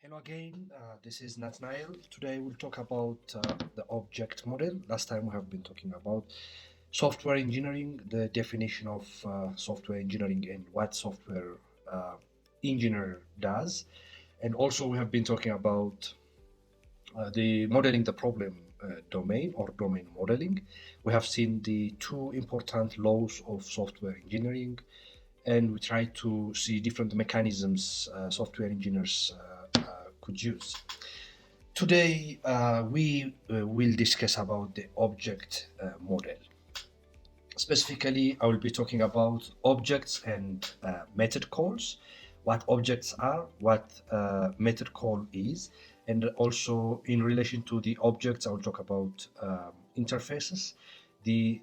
Hello again, this is Nathaniel. Today we'll talk about the object model. Last time we have been talking about software engineering, the definition of software engineering and what software uh, engineer does. And also we have been talking about the modeling the problem domain or domain modeling. We have seen the two important laws of software engineering, and we try to see different mechanisms software engineers could use. Today, we will discuss about the object model. Specifically, I will be talking about objects and method calls, what objects are, what method call is, and also in relation to the objects, I will talk about interfaces, the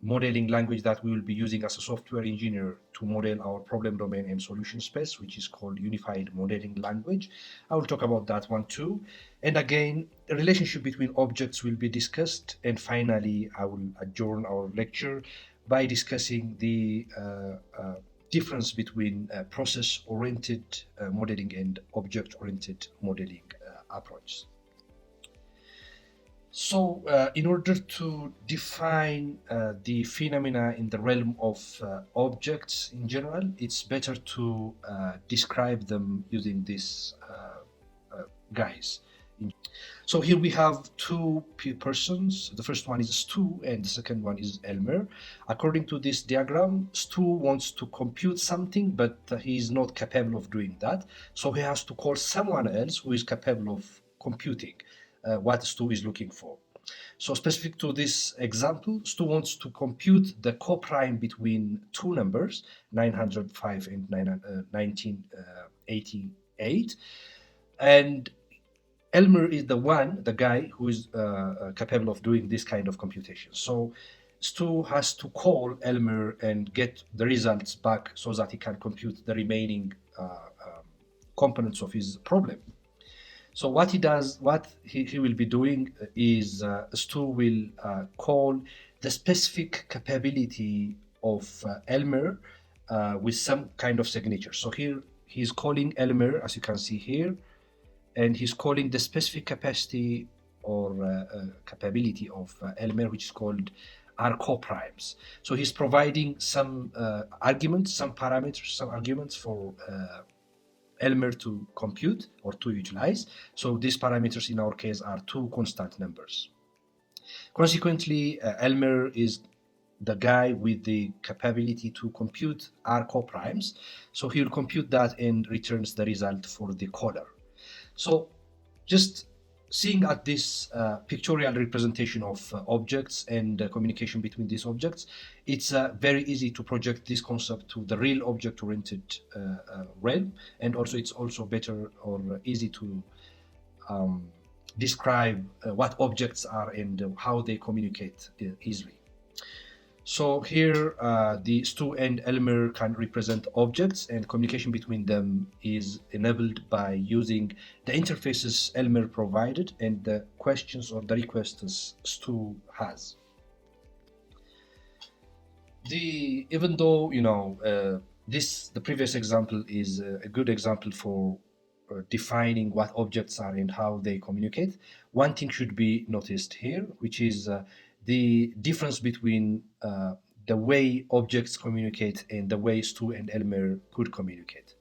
modeling language that we will be using as a software engineer to model our problem domain and solution space, which is called unified modeling language. I will talk about that one too. And again, the relationship between objects will be discussed. And finally, I will adjourn our lecture by discussing the difference between process-oriented modeling and object-oriented modeling approach. So, in order to define the phenomena in the realm of objects in general, it's better to describe them using these guys. So here we have two persons. The first one is Stu and the second one is Elmer. According to this diagram, Stu wants to compute something, but he is not capable of doing that. So he has to call someone else who is capable of computing what Stu is looking for. So specific to this example, Stu wants to compute the coprime between two numbers, 905 and 1988. And Elmer is the guy who is capable of doing this kind of computation. So Stu has to call Elmer and get the results back so that he can compute the remaining components of his problem. So what he does, what he will be doing is Stu will call the specific capability of Elmer with some kind of signature. So here he's calling Elmer, as you can see here, and he's calling the specific capacity or capability of Elmer, which is called R coprimes. So he's providing some arguments, some parameters, some arguments for Elmer to compute or to utilize. So these parameters in our case are two constant numbers. Consequently, Elmer is the guy with the capability to compute R coprimes. So he will compute that and returns the result for the caller. So just seeing at this pictorial representation of objects and communication between these objects, it's very easy to project this concept to the real object-oriented realm, and also it's also better or easy to describe what objects are and how they communicate easily. So here, the Stu and Elmer can represent objects, and communication between them is enabled by using the interfaces Elmer provided and the questions or the requests Stu has. Even though the previous example is a good example for defining what objects are and how they communicate, one thing should be noticed here, which is the difference between the way objects communicate and the way Stu and Elmer could communicate.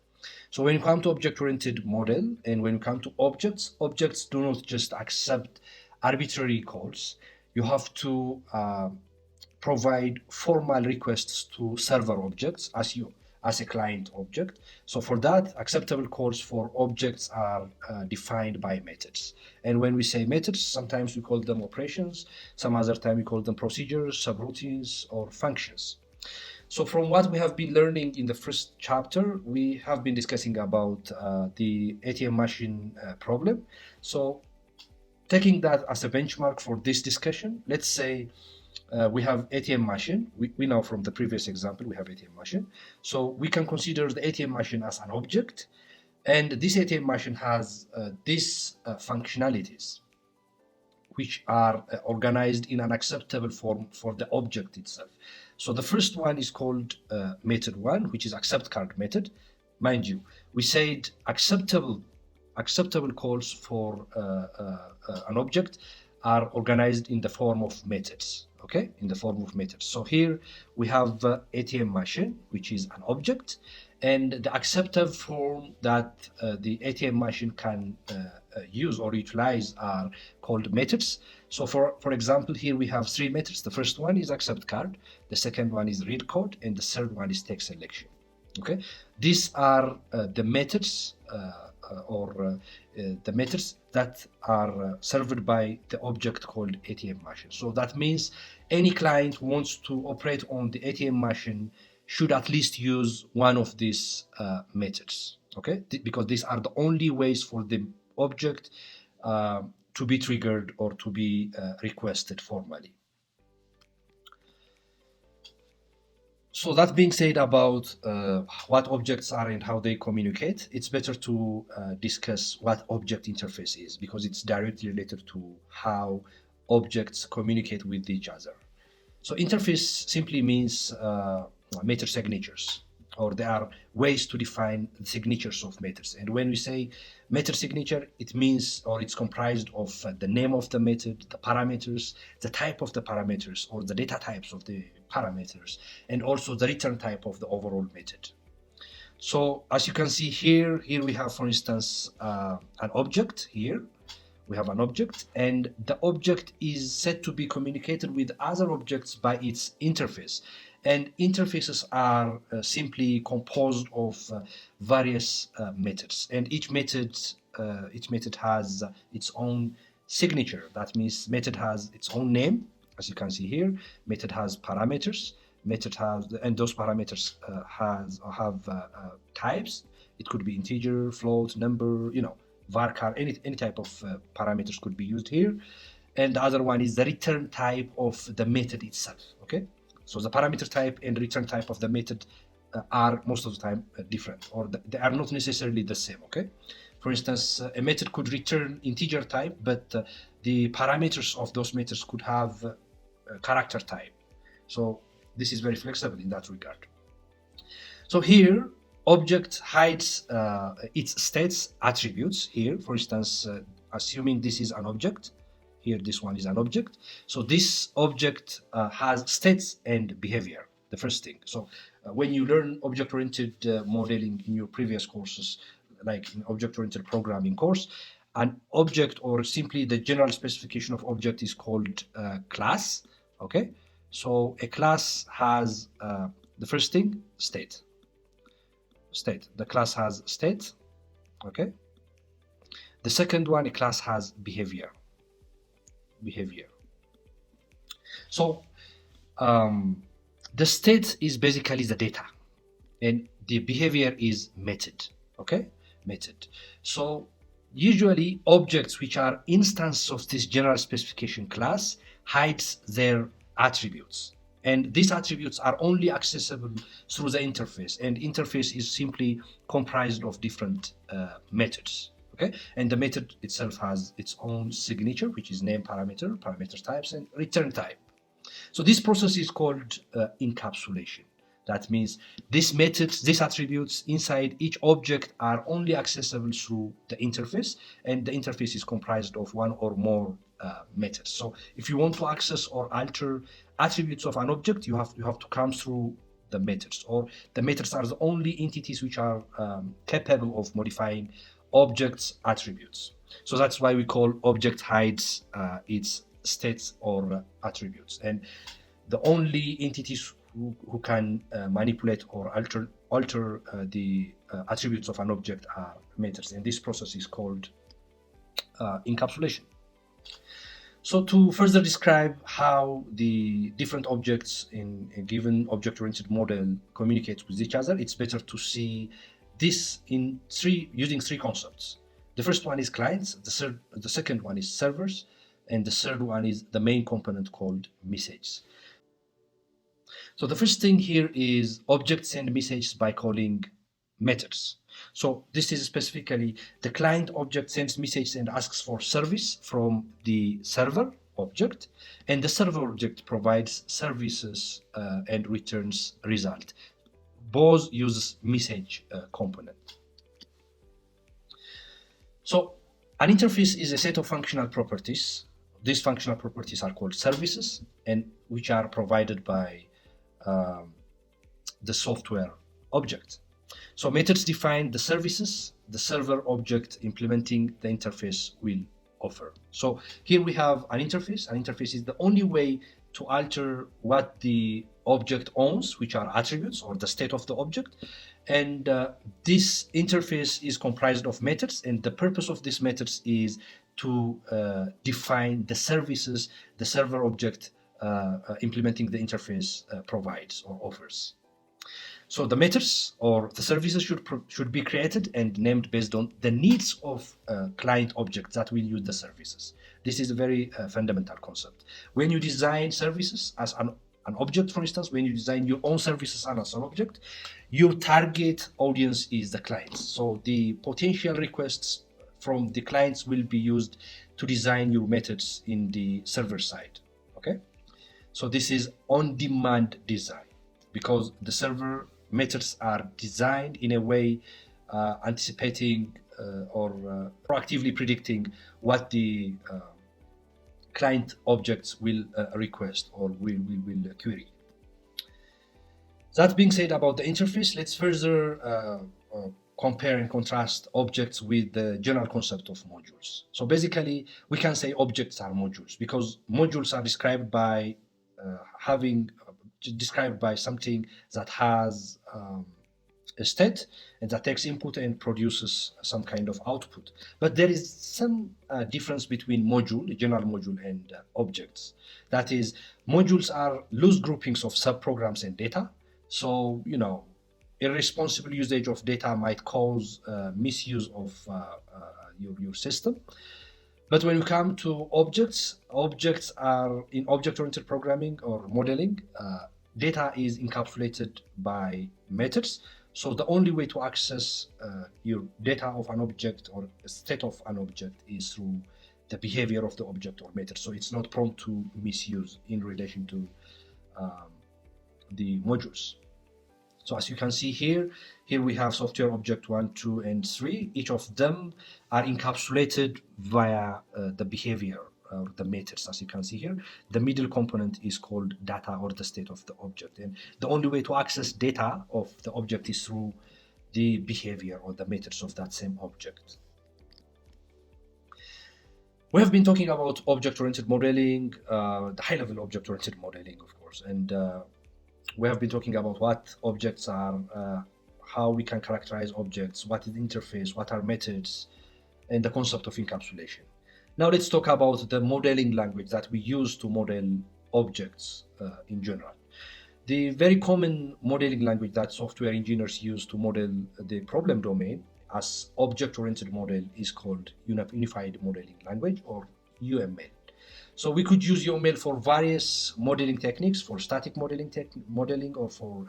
So when you come to object-oriented model and when you come to objects, objects do not just accept arbitrary calls. You have to provide formal requests to server objects as a client object. So for that, acceptable calls for objects are defined by methods. And when we say methods, sometimes we call them operations, some other time we call them procedures, subroutines, or functions. So from what we have been learning in the first chapter, we have been discussing about the ATM machine problem. So taking that as a benchmark for this discussion, let's say we have ATM machine. We know from the previous example, we have ATM machine. So we can consider the ATM machine as an object. And this ATM machine has these functionalities, which are organized in an acceptable form for the object itself. So the first one is called method one, which is accept card method. Mind you, we said acceptable acceptable calls for an object are organized in the form of methods. Okay, in the form of methods. So here we have ATM machine, which is an object, and the acceptable form that the ATM machine can use or utilize are called methods. So for example, here we have three methods. The first one is accept card, the second one is read code, and the third one is text selection. Okay, these are the methods the methods that are served by the object called ATM machine. So that means any client who wants to operate on the ATM machine should at least use one of these methods. Okay, because these are the only ways for the object to be triggered or to be requested formally. So that being said about what objects are and how they communicate, it's better to discuss what object interface is because it's directly related to how objects communicate with each other. So interface simply means meta signatures, or there are ways to define the signatures of methods. And when we say meta signature, it means, or it's comprised of the name of the method, the parameters, the type of the parameters, or the data types of the parameters, and also the return type of the overall method. So as you can see here we have, for instance, an object here. We have an object, and the object is said to be communicated with other objects by its interface. And interfaces are simply composed of various methods, and each method has its own signature. That means method has its own name, as you can see here. Method has parameters. Method has, and those parameters have types. It could be integer, float, number, varchar, any type of parameters could be used here. And the other one is the return type of the method itself. Okay, so the parameter type and return type of the method are most of the time different, or they are not necessarily the same. Okay, for instance, a method could return integer type, but the parameters of those methods could have character type. So this is very flexible in that regard. So here object hides its states attributes here. For instance, assuming this is an object, here this one is an object. So this object has states and behavior, the first thing. So when you learn object-oriented modeling in your previous courses, like in object-oriented programming course, an object, or simply the general specification of object, is called class. Okay, so a class has the first thing, state. The class has state. Okay, the second one, a class has behavior. So the state is basically the data, and the behavior is method. Okay, method. So usually objects which are instances of this general specification class hides their attributes, and these attributes are only accessible through the interface, and interface is simply comprised of different methods. Okay, and the method itself has its own signature, which is name, parameter types, and return type. So this process is called encapsulation. That means these methods, these attributes inside each object are only accessible through the interface, and the interface is comprised of one or more methods. So if you want to access or alter attributes of an object, you have to come through the methods, or the methods are the only entities which are capable of modifying objects attributes. So that's why we call object hides its states or attributes, and the only entities who can manipulate or alter the attributes of an object are methods, and this process is called encapsulation. So to further describe how the different objects in a given object-oriented model communicate with each other, it's better to see this using three concepts. The first one is clients, the second one is servers, and the third one is the main component called messages. So the first thing here is objects send messages by calling methods. So this is specifically the client object sends messages and asks for service from the server object, and the server object provides services and returns result. Both uses message component. So an interface is a set of functional properties. These functional properties are called services, and which are provided by um, the software object. So methods define the services the server object implementing the interface will offer. So here we have an interface. An interface is the only way to alter what the object owns, which are attributes or the state of the object. And this interface is comprised of methods, and the purpose of these methods is to define the services the server object implementing the interface provides or offers. So the methods or the services should be created and named based on the needs of client objects that will use the services. This is a very fundamental concept. When you design services as an object, for instance, when you design your own services as an object, your target audience is the clients. So the potential requests from the clients will be used to design your methods in the server side. Okay, so this is on-demand design because the server methods are designed in a way anticipating or proactively predicting what the client objects will request or will query. That being said about the interface, let's further compare and contrast objects with the general concept of modules. So basically, we can say objects are modules because modules are described by described by something that has a state and that takes input and produces some kind of output. But there is some difference between module, a general module, and objects. That is, modules are loose groupings of subprograms and data. So, irresponsible usage of data might cause misuse of your system. But when you come to objects are in object-oriented programming or modeling, data is encapsulated by methods. So the only way to access your data of an object or a state of an object is through the behavior of the object or method. So it's not prone to misuse in relation to the modules. So as you can see here we have software object 1, 2, and 3. Each of them are encapsulated via the behavior or the methods, as you can see here. The middle component is called data or the state of the object. And the only way to access data of the object is through the behavior or the methods of that same object. We have been talking about object-oriented modeling, the high-level object-oriented modeling, of course, and we have been talking about what objects are, how we can characterize objects, what is the interface, what are methods, and the concept of encapsulation. Now let's talk about the modeling language that we use to model objects in general. The very common modeling language that software engineers use to model the problem domain as object-oriented model is called Unified Modeling Language, or UML. So we could use UML for various modeling techniques, for static modeling or for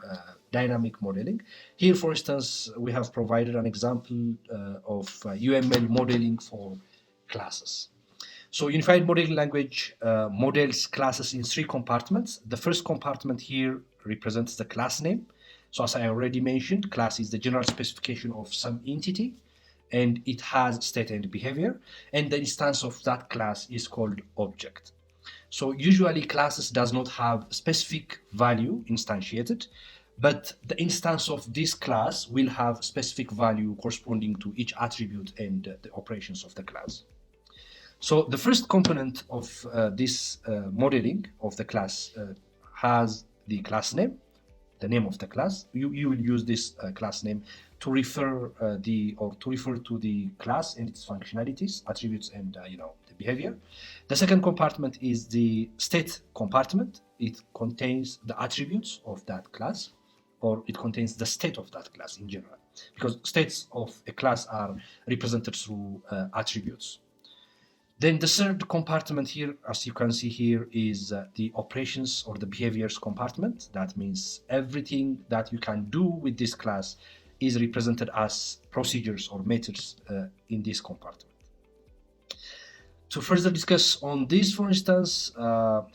dynamic modeling. Here, for instance, we have provided an example of UML modeling for classes. So Unified Modeling Language models classes in 3 compartments. The first compartment here represents the class name. So as I already mentioned, class is the general specification of some entity, and it has state and behavior, and the instance of that class is called object. So usually classes does not have specific value instantiated, but the instance of this class will have specific value corresponding to each attribute and the operations of the class. So the first component of this modeling of the class has the class name, the name of the class. You will use this class name to refer to the class and its functionalities, attributes, and the behavior. The second compartment is the state compartment. It contains the attributes of that class, or it contains the state of that class in general, because states of a class are represented through attributes. Then the third compartment here, as you can see here, is the operations or the behaviors compartment. That means everything that you can do with this class is represented as procedures or methods in this compartment. To further discuss on this, for instance,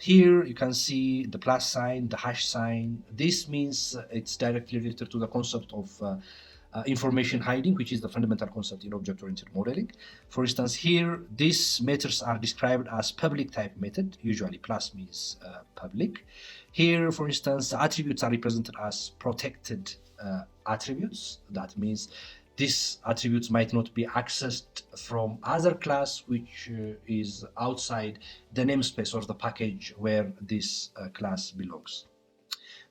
here you can see the plus sign, the hash sign. This means it's directly related to the concept of information hiding, which is the fundamental concept in object-oriented modeling. For instance, here, these methods are described as public type method, usually plus means public. Here, for instance, attributes are represented as protected attributes. That means these attributes might not be accessed from other class which is outside the namespace or the package where this class belongs.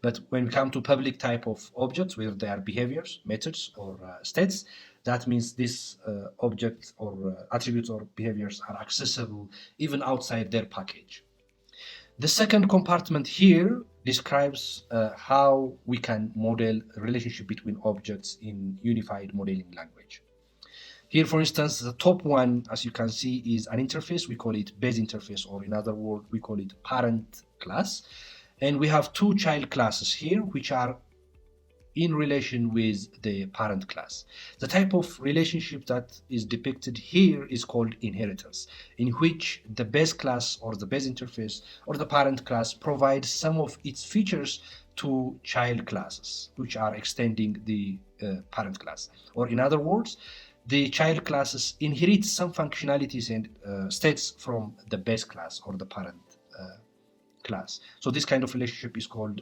But when we come to public type of objects, whether they are behaviors, methods, or states, that means these objects or attributes or behaviors are accessible even outside their package. The second compartment here describes how we can model a relationship between objects in unified modeling language. Here, for instance, the top one, as you can see, is an interface. We call it base interface, or in other words, we call it parent class. And we have two child classes here, which are in relation with the parent class. The type of relationship that is depicted here is called inheritance, in which the base class or the base interface or the parent class provides some of its features to child classes, which are extending the parent class. Or in other words, the child classes inherit some functionalities and states from the base class or the parent class. So this kind of relationship is called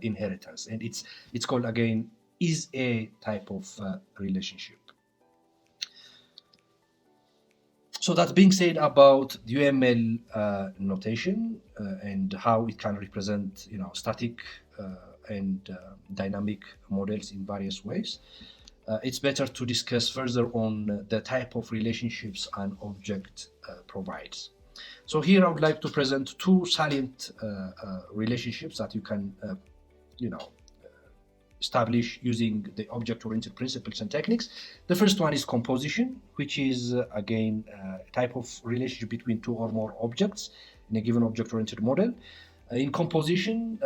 inheritance, and it's called again is a type of relationship. So that being said about the UML notation and how it can represent static and dynamic models in various ways, it's better to discuss further on the type of relationships an object provides. So here I would like to present two salient relationships that you can, establish using the object-oriented principles and techniques. The first one is composition, which is again a type of relationship between two or more objects in a given object-oriented model. In composition,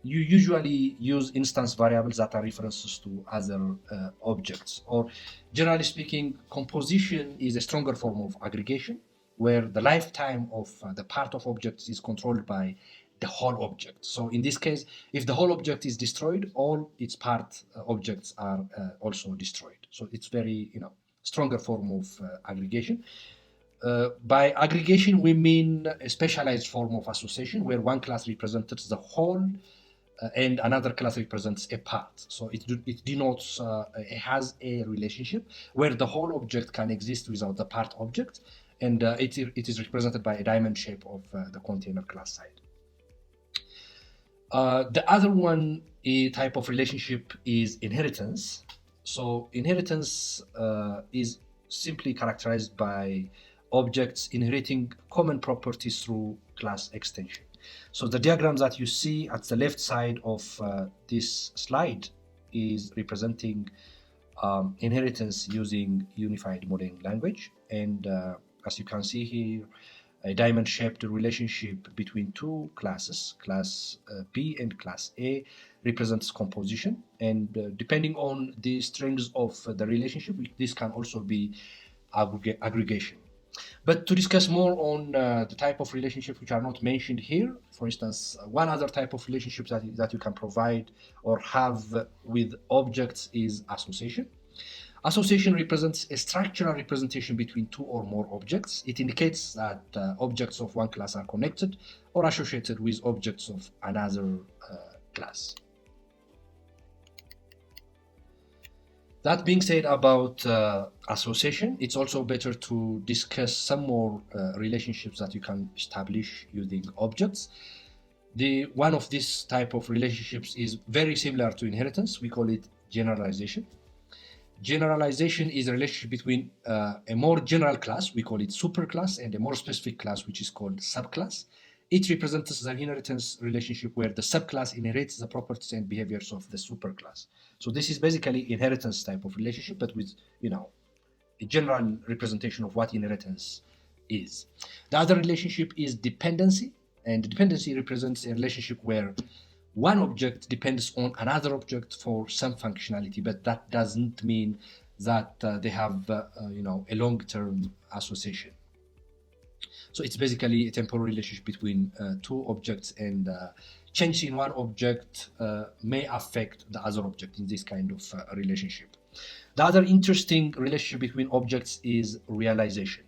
you usually use instance variables that are references to other objects, or generally speaking, composition is a stronger form of aggregation, where the lifetime of the part of objects is controlled by the whole object. So in this case, if the whole object is destroyed, all its part objects are also destroyed. So it's very, stronger form of aggregation. By aggregation, we mean a specialized form of association where one class represents the whole and another class represents a part. So it denotes, it has a relationship where the whole object can exist without the part object, and it is represented by a diamond shape of the container class side. The other one, a type of relationship, is inheritance. So inheritance is simply characterized by objects inheriting common properties through class extension. So the diagram that you see at the left side of this slide is representing inheritance using unified modeling language. And as you can see here, a diamond-shaped relationship between two classes, class B and class A, represents composition. And depending on the strengths of the relationship, this can also be aggregation. But to discuss more on the type of relationships which are not mentioned here, for instance, one other type of relationship that you can provide or have with objects is association. Association represents a structural representation between two or more objects. It indicates that objects of one class are connected or associated with objects of another class. That being said about association, it's also better to discuss some more relationships that you can establish using objects. One of this type of relationships is very similar to inheritance. We call it generalization. Generalization is a relationship between a more general class, we call it superclass, and a more specific class, which is called subclass. It represents the inheritance relationship where the subclass inherits the properties and behaviors of the superclass. So this is basically inheritance type of relationship, but with, a general representation of what inheritance is. The other relationship is dependency, and dependency represents a relationship where one object depends on another object for some functionality, but that doesn't mean that they have, a long-term association. So it's basically a temporal relationship between two objects, and change in one object may affect the other object in this kind of relationship. The other interesting relationship between objects is realization.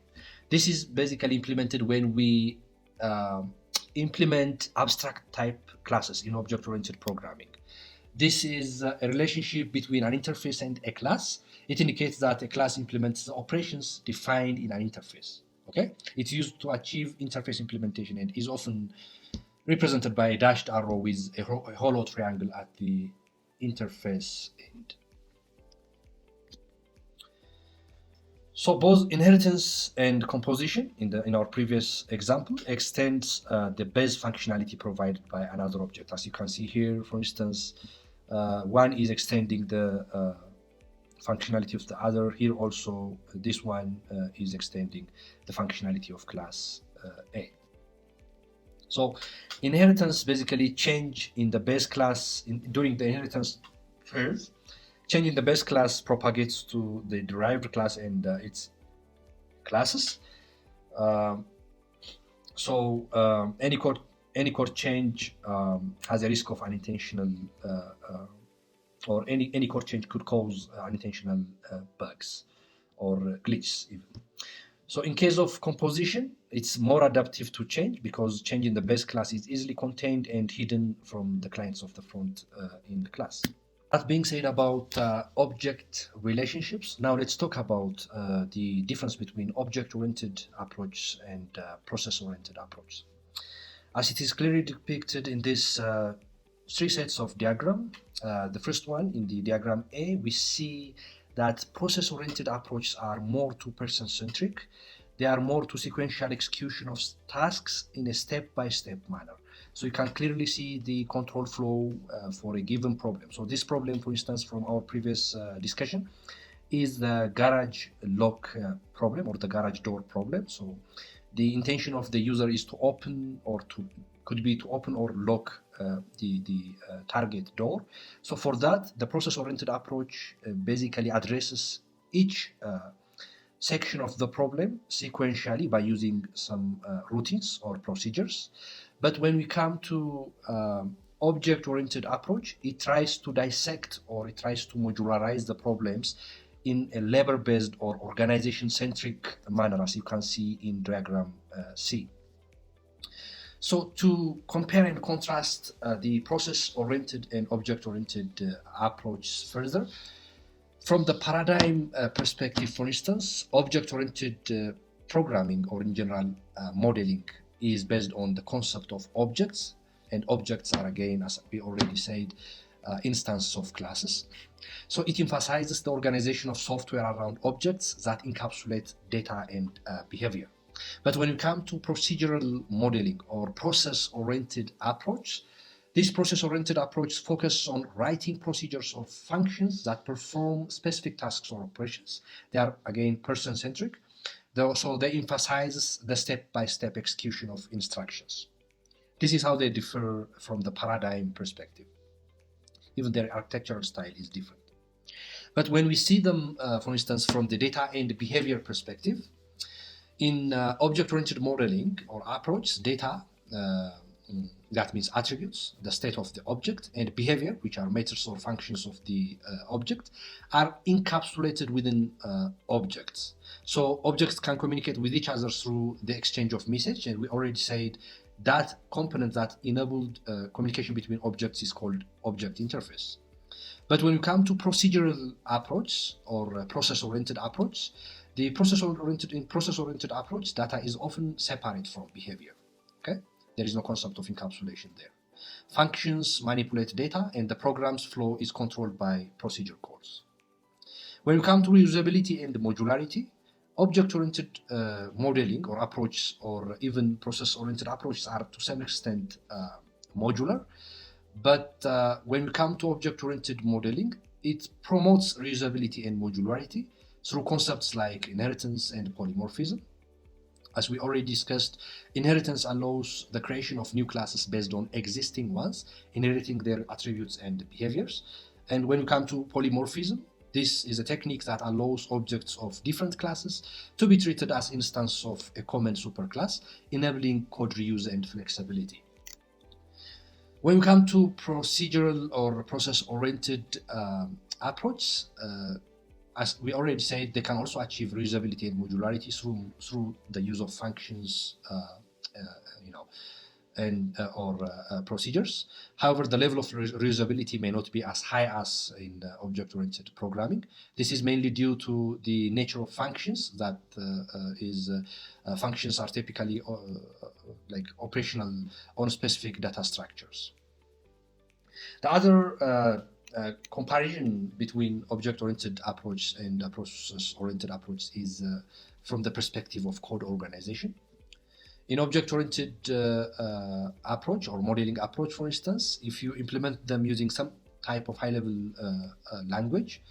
This is basically implemented when we implement abstract type classes in object-oriented programming. This is a relationship between an interface and a class. It indicates that a class implements the operations defined in an interface. Okay, it's used to achieve interface implementation and is often represented by a dashed arrow with a hollow triangle at the interface end. So both inheritance and composition in our previous example extends the base functionality provided by another object. As you can see here, for instance, one is extending the functionality of the other. Here also, this one is extending the functionality of class A. So inheritance basically change in the base class during the inheritance phase. Change in the base class propagates to the derived class and its classes. Any code change has a risk of unintentional or any code change could cause unintentional bugs or glitches even. So in case of composition, it's more adaptive to change because change in the base class is easily contained and hidden from the clients of the front in the class. That being said about object relationships, now let's talk about the difference between object-oriented approach and process-oriented approach. As it is clearly depicted in this three sets of diagram, the first one in the diagram A, we see that process-oriented approaches are more to person-centric. They are more to sequential execution of tasks in a step-by-step manner. So you can clearly see the control flow for a given problem. So this problem, for instance, from our previous discussion, is the garage lock problem or the garage door problem. So the intention of the user is to open or could be to open or lock the target door. So for that, the process-oriented approach basically addresses each section of the problem sequentially by using some routines or procedures. But when we come to object-oriented approach, it tries to dissect or it tries to modularize the problems in a labor-based or organization-centric manner, as you can see in diagram C. So to compare and contrast the process-oriented and object-oriented approach further, from the paradigm perspective, for instance, object-oriented programming or in general modeling is based on the concept of objects, and objects are, again, as we already said, instances of classes. So it emphasizes the organization of software around objects that encapsulate data and behavior. But when you come to procedural modeling or process-oriented approach, this process-oriented approach focuses on writing procedures of functions that perform specific tasks or operations. They are, again, person-centric. So they emphasize the step-by-step execution of instructions. This is how they differ from the paradigm perspective. Even their architectural style is different. But when we see them, for instance, from the data and behavior perspective, in object-oriented modeling or approach, data, that means attributes, the state of the object, and behavior, which are methods or functions of the object, are encapsulated within objects. So objects can communicate with each other through the exchange of message, and we already said that component that enabled communication between objects is called object interface. But when you come to procedural approach or process-oriented approach, the process-oriented approach, data is often separate from behavior. Okay, there is no concept of encapsulation there. Functions manipulate data, and the program's flow is controlled by procedure calls. When you come to reusability and modularity, object-oriented modeling or approach, or even process-oriented approaches, are to some extent modular. But when we come to object-oriented modeling, it promotes reusability and modularity through concepts like inheritance and polymorphism. As we already discussed, inheritance allows the creation of new classes based on existing ones, inheriting their attributes and behaviors. And when we come to polymorphism, this is a technique that allows objects of different classes to be treated as instances of a common superclass, enabling code reuse and flexibility. When we come to procedural or process-oriented approach, as we already said, they can also achieve reusability and modularity through the use of functions, you know, and or procedures. However, the level of reusability may not be as high as in object-oriented programming. This is mainly due to the nature of functions. Functions are typically like operational on specific data structures. The other comparison between object-oriented approach and a process-oriented approach is from the perspective of code organization. In object-oriented approach or modeling approach, for instance, if you implement them using some type of high-level language,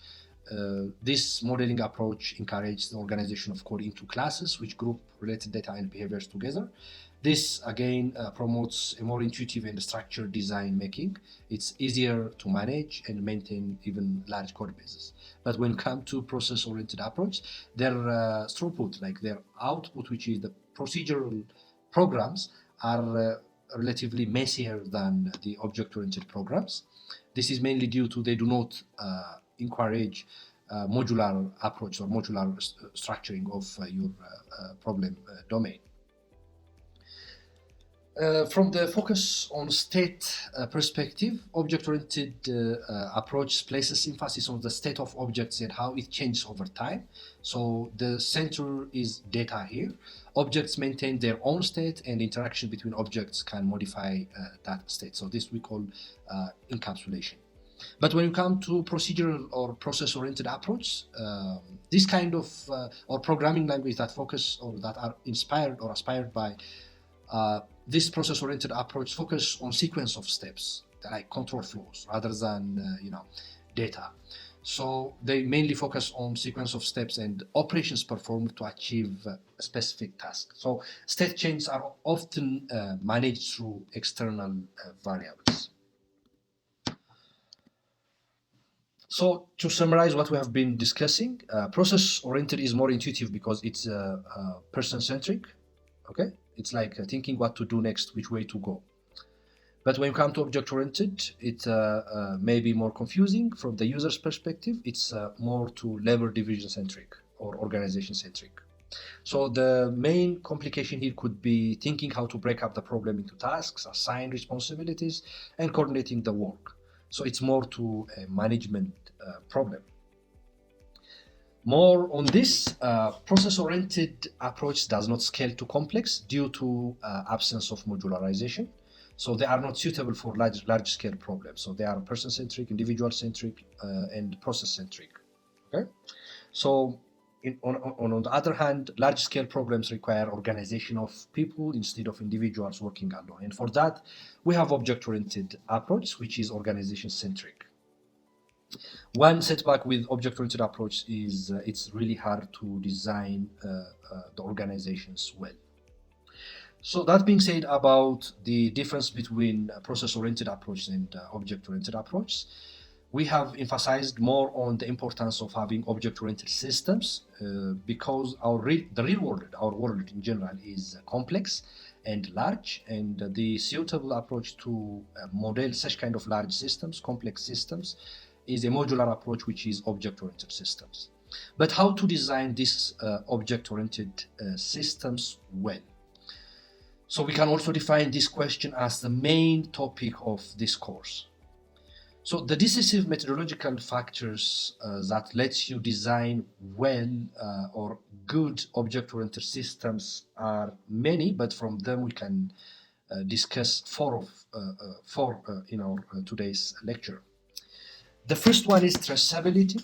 this modeling approach encourages the organization of code into classes which group related data and behaviors together. This again promotes a more intuitive and structured design making. It's easier to manage and maintain even large code bases. But when it comes to process-oriented approach, their throughput, like their output, which is the procedural programs, are relatively messier than the object-oriented programs. This is mainly due to they do not encourage modular approach or modular structuring of your problem domain. From the focus on state perspective, object-oriented approach places emphasis on the state of objects and how it changes over time. So the center is data here. Objects maintain their own state, and interaction between objects can modify that state. So this we call encapsulation. But when you come to procedural or process-oriented approach, this kind of or programming language that focus or that are inspired or aspired by this process-oriented approach focus on sequence of steps like control flows rather than data. So they mainly focus on sequence of steps and operations performed to achieve a specific task. So state changes are often managed through external variables. So to summarize what we have been discussing, process-oriented is more intuitive because it's person-centric. Okay, it's like thinking what to do next, which way to go. But when you come to object-oriented, it may be more confusing from the user's perspective. It's more to level division-centric or organization-centric. So the main complication here could be thinking how to break up the problem into tasks, assign responsibilities, and coordinating the work. So it's more to a management problem. More on this, process-oriented approach does not scale to complex due to absence of modularization. So they are not suitable for large-scale problems. So they are person-centric, individual-centric, and process-centric. Okay. So on the other hand, large-scale problems require organization of people instead of individuals working alone. And for that, we have object-oriented approach, which is organization-centric. One setback with object-oriented approach is it's really hard to design the organizations well. So that being said about the difference between process-oriented approach and object-oriented approach, we have emphasized more on the importance of having object-oriented systems because the real world, our world in general, is complex and large, and the suitable approach to model such kind of large systems, complex systems, is a modular approach, which is object-oriented systems. But how to design these object-oriented systems well? So we can also define this question as the main topic of this course. So the decisive methodological factors that lets you design well or good object-oriented systems are many, but from them we can discuss four in our today's lecture. The first one is traceability,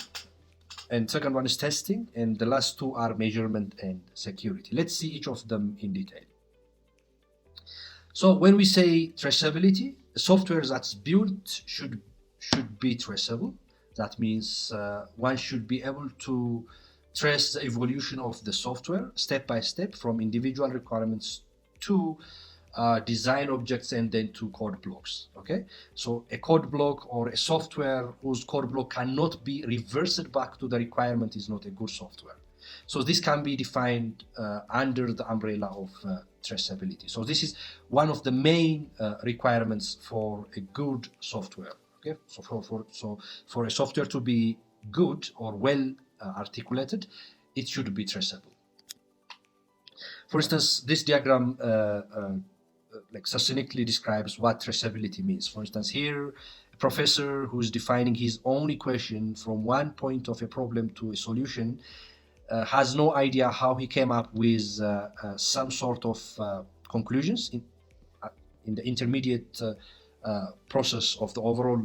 and second one is testing, and the last two are measurement and security. Let's see each of them in detail. So when we say traceability, software that's built should be traceable. That means one should be able to trace the evolution of the software step by step from individual requirements to design objects and then to code blocks. Okay, so a code block or a software whose code block cannot be reversed back to the requirement is not a good software. So this can be defined under the umbrella of traceability. So this is one of the main requirements for a good software. Okay, so for a software to be good or well articulated, it should be traceable. For instance, this diagram like succinctly describes what traceability means. For instance, here, a professor who's defining his own equation from one point of a problem to a solution has no idea how he came up with some sort of conclusions in the intermediate process of the overall,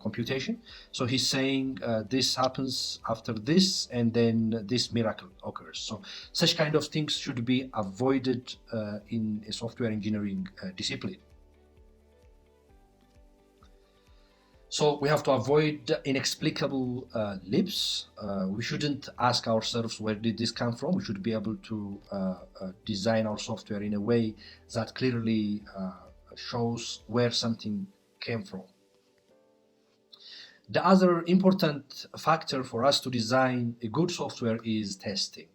computation. So he's saying this happens after this, and then this miracle occurs. So such kind of things should be avoided in a software engineering discipline. So we have to avoid inexplicable leaps. We shouldn't ask ourselves, where did this come from? We should be able to design our software in a way that clearly shows where something came from. The other important factor for us to design a good software is testing.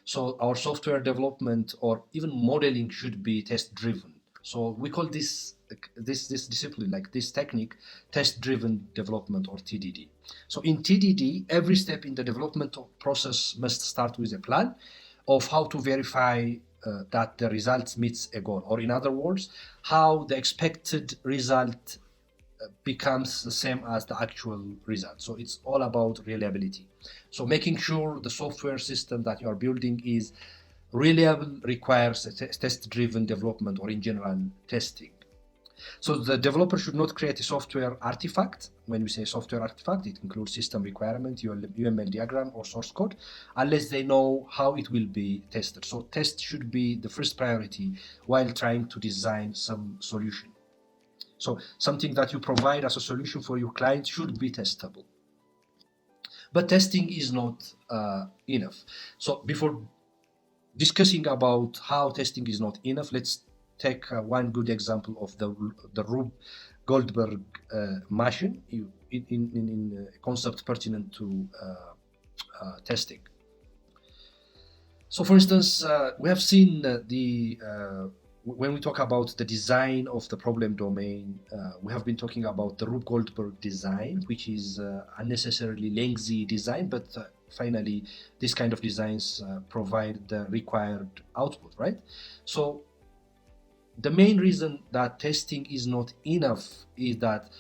So our software development or even modeling should be test driven. So we call this discipline, like this technique, test driven development, or TDD. So in TDD, every step in the development process must start with a plan of how to verify that the result meets a goal, or in other words, how the expected result becomes the same as the actual result. So it's all about reliability. So making sure the software system that you are building is reliable requires a test-driven development, or in general, testing. So the developer should not create a software artifact. When we say software artifact, it includes system requirement, UML diagram, or source code, unless they know how it will be tested. So test should be the first priority while trying to design some solution. So something that you provide as a solution for your client should be testable. But testing is not enough. So before discussing about how testing is not enough, let's take one good example of the Rube Goldberg machine in a concept pertinent to testing. So for instance, we have seen when we talk about the design of the problem domain, we have been talking about the Rube Goldberg design, which is unnecessarily lengthy design, but finally, this kind of designs provide the required output, right? So the main reason that testing is not enough is that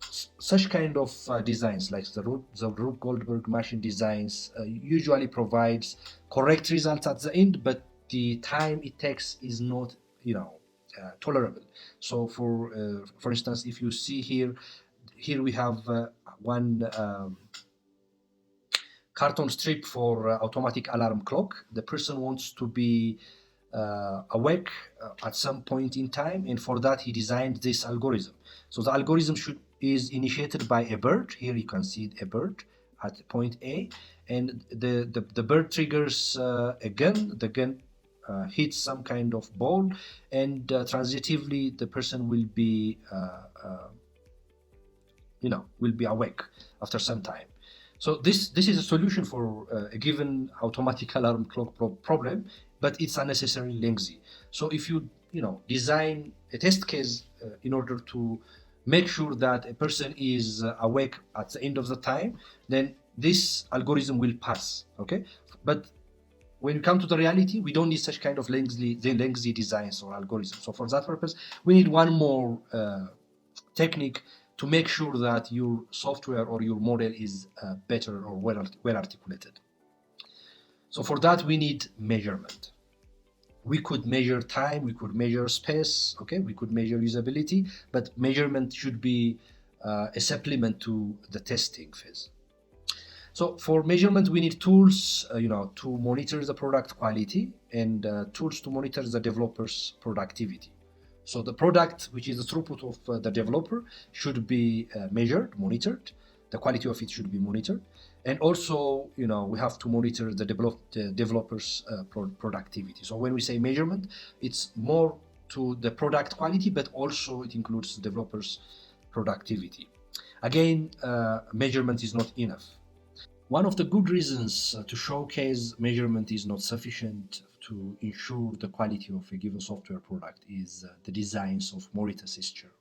such kind of designs, like the Rube Goldberg machine designs, usually provides correct results at the end, but the time it takes is not, tolerable. So for instance, if you see here we have one carton strip for automatic alarm clock. The person wants to be awake at some point in time, and for that he designed this algorithm. So the algorithm is initiated by a bird. Here you can see a bird at point A, and the bird triggers a gun. The gun hits some kind of ball, and transitively the person will be awake after some time. So this is a solution for a given automatic alarm clock problem, but it's unnecessarily lengthy. So if you design a test case in order to make sure that a person is awake at the end of the time, then this algorithm will pass. Okay, but when you come to the reality, we don't need such kind of lengthy designs or algorithms. So for that purpose, we need one more technique to make sure that your software or your model is better or well articulated. So for that, we need measurement. We could measure time, we could measure space, okay, we could measure usability, but measurement should be a supplement to the testing phase. So for measurement, we need tools, to monitor the product quality, and tools to monitor the developer's productivity. So the product, which is the throughput of the developer, should be monitored. The quality of it should be monitored. And also, we have to monitor the developer's productivity. So when we say measurement, it's more to the product quality, but also it includes the developer's productivity. Again, measurement is not enough. One of the good reasons to showcase measurement is not sufficient to ensure the quality of a given software product is the designs of Mauritius Ischer.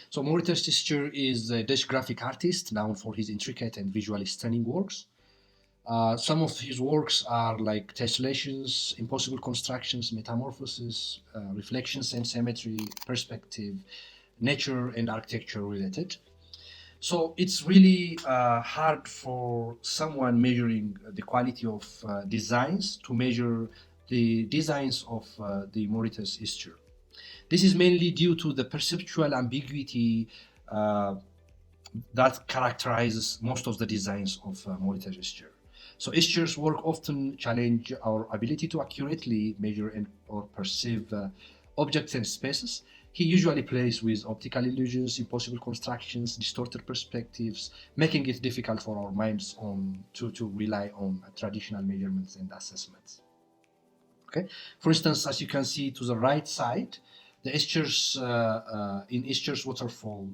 So Mauritius Ischer is a Dutch graphic artist known for his intricate and visually stunning works. Some of his works are like tessellations, impossible constructions, metamorphoses, reflections and symmetry, perspective, nature and architecture related. So it's really hard for someone measuring the quality of designs to measure the designs of the Mauritius Ischer. This is mainly due to the perceptual ambiguity uh, that characterizes most of the designs of Mauritius Ischer. So Ischer's work often challenge our ability to accurately measure and or perceive objects and spaces. He usually plays with optical illusions, impossible constructions, distorted perspectives, making it difficult for our minds to rely on traditional measurements and assessments. Okay, for instance, as you can see to the right side, the Ischer's in Ischer's waterfall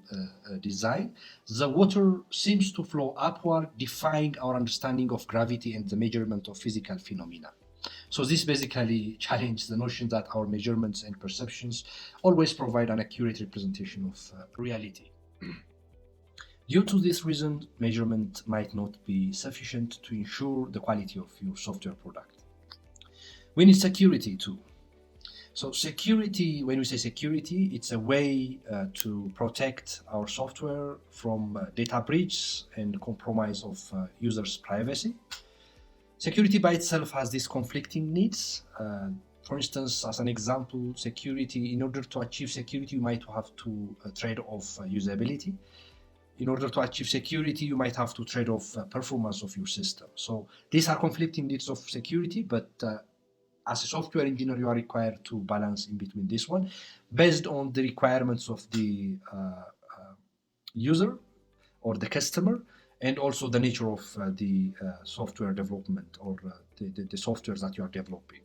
design, the water seems to flow upward, defying our understanding of gravity and the measurement of physical phenomena. So this basically challenges the notion that our measurements and perceptions always provide an accurate representation of reality. Due to this reason, measurement might not be sufficient to ensure the quality of your software product. We need security too. So security, when we say security, it's a way to protect our software from data breach and compromise of users' privacy. Security by itself has these conflicting needs. For instance, as an example, security, in order to achieve security, you might have to trade off usability. In order to achieve security, you might have to trade off performance of your system. So these are conflicting needs of security, but as a software engineer, you are required to balance in between this one based on the requirements of the user or the customer, and also the nature of the software development or the software that you are developing.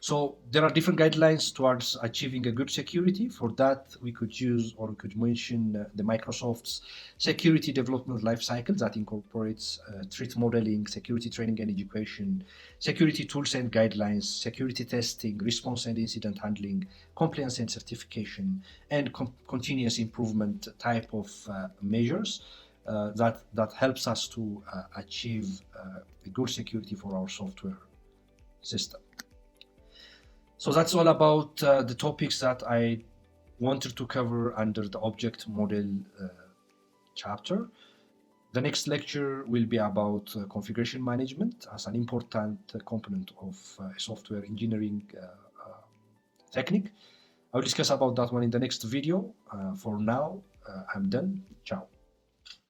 So there are different guidelines towards achieving a good security. For that, we could use or we could mention the Microsoft's security development lifecycle that incorporates threat modeling, security training and education, security tools and guidelines, security testing, response and incident handling, compliance and certification, and continuous improvement type of measures that helps us to achieve a good security for our software system. So that's all about the topics that I wanted to cover under the object model chapter. The next lecture will be about configuration management as an important component of software engineering technique. I'll discuss about that one in the next video. For now, I'm done. Ciao.